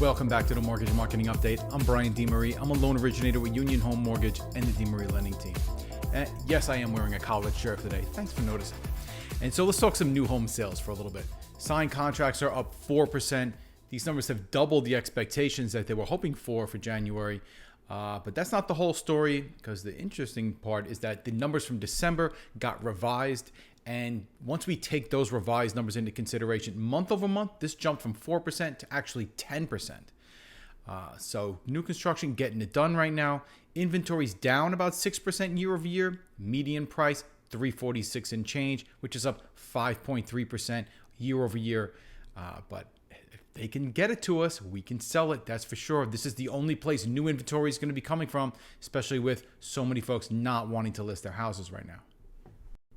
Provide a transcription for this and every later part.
Welcome back to the Mortgage Marketing Update. I'm Brian DeMarie. I'm a loan originator with Union Home Mortgage and the DeMarie lending team. And yes, I am wearing a collared shirt today. Thanks for noticing. And so let's talk some new home sales for a little bit. Signed contracts are up 4%. These numbers have doubled the expectations that they were hoping for January. But that's not the whole story, because the interesting part is that the numbers from December got revised. And once we take those revised numbers into consideration, month over month, this jumped from 4% to actually 10%. So new construction getting it done right now. Inventory's down about 6% year over year. Median price, $346 and change, which is up 5.3% year over year. But if they can get it to us, we can sell it. That's for sure. This is the only place new inventory is going to be coming from, especially with so many folks not wanting to list their houses right now.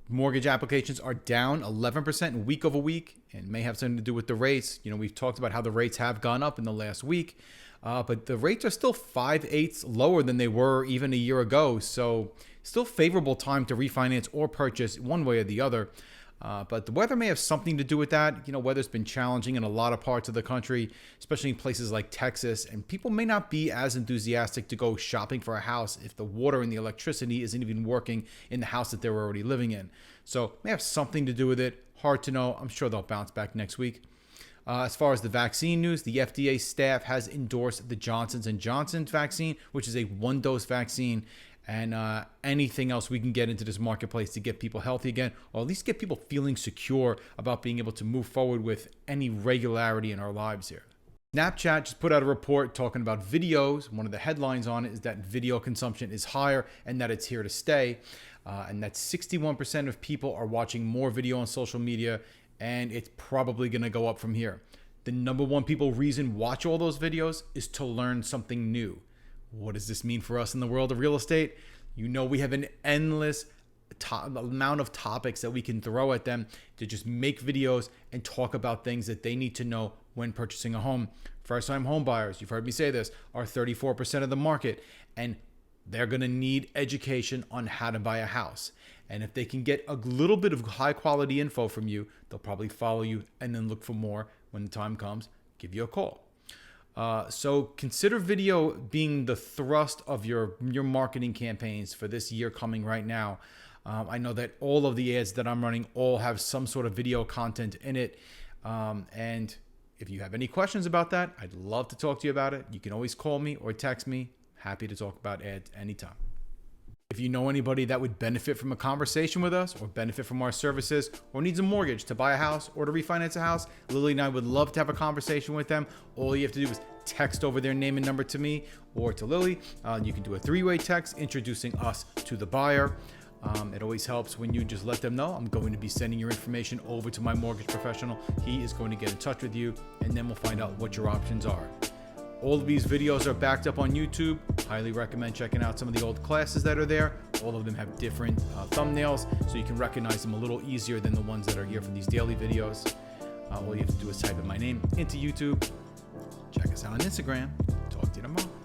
Mortgage applications are down 11% week over week, and may have something to do with the rates. You know, we've talked about how the rates have gone up in the last week, but the rates are still 5/8 lower than they were even a year ago. So still favorable time to refinance or purchase one way or the other. But the weather may have something to do with that. You know, weather's been challenging in a lot of parts of the country, especially in places like Texas, and people may not be as enthusiastic to go shopping for a house if the water and the electricity isn't even working in the house that they're already living in. So may have something to do with it. Hard to know. I'm sure they'll bounce back next week. As far as the vaccine news, the FDA staff has endorsed the Johnson & Johnson vaccine, which is a one-dose vaccine. And anything else we can get into this marketplace to get people healthy again, or at least get people feeling secure about being able to move forward with any regularity in our lives here. Snapchat just put out a report talking about videos. One of the headlines on it is that video consumption is higher and that it's here to stay. And that 61% of people are watching more video on social media, and it's probably going to go up from here. The number one reason watch all those videos is to learn something new. What does this mean for us in the world of real estate? You know, we have an endless amount of topics that we can throw at them to just make videos and talk about things that they need to know when purchasing a home. First-time home buyers, you've heard me say this, are 34% of the market, and they're going to need education on how to buy a house. And if they can get a little bit of high-quality info from you, they'll probably follow you and then look for more when the time comes, give you a call. So consider video being the thrust of your marketing campaigns for this year coming right now. I know that all of the ads that I'm running all have some sort of video content in it. And if you have any questions about that, I'd love to talk to you about it. You can always call me or text me. Happy to talk about ads anytime. If you know anybody that would benefit from a conversation with us or benefit from our services or needs a mortgage to buy a house or to refinance a house, Lily and I would love to have a conversation with them. All you have to do is text over their name and number to me or to Lily. You can do a 3-way text introducing us to the buyer. It always helps when you just let them know I'm going to be sending your information over to my mortgage professional. He is going to get in touch with you, and then we'll find out what your options are. All of these videos are backed up on YouTube. Highly recommend checking out some of the old classes that are there. All of them have different thumbnails, so you can recognize them a little easier than the ones that are here for these daily videos. All you have to do is type in my name into YouTube. Check us out on Instagram. Talk to you tomorrow.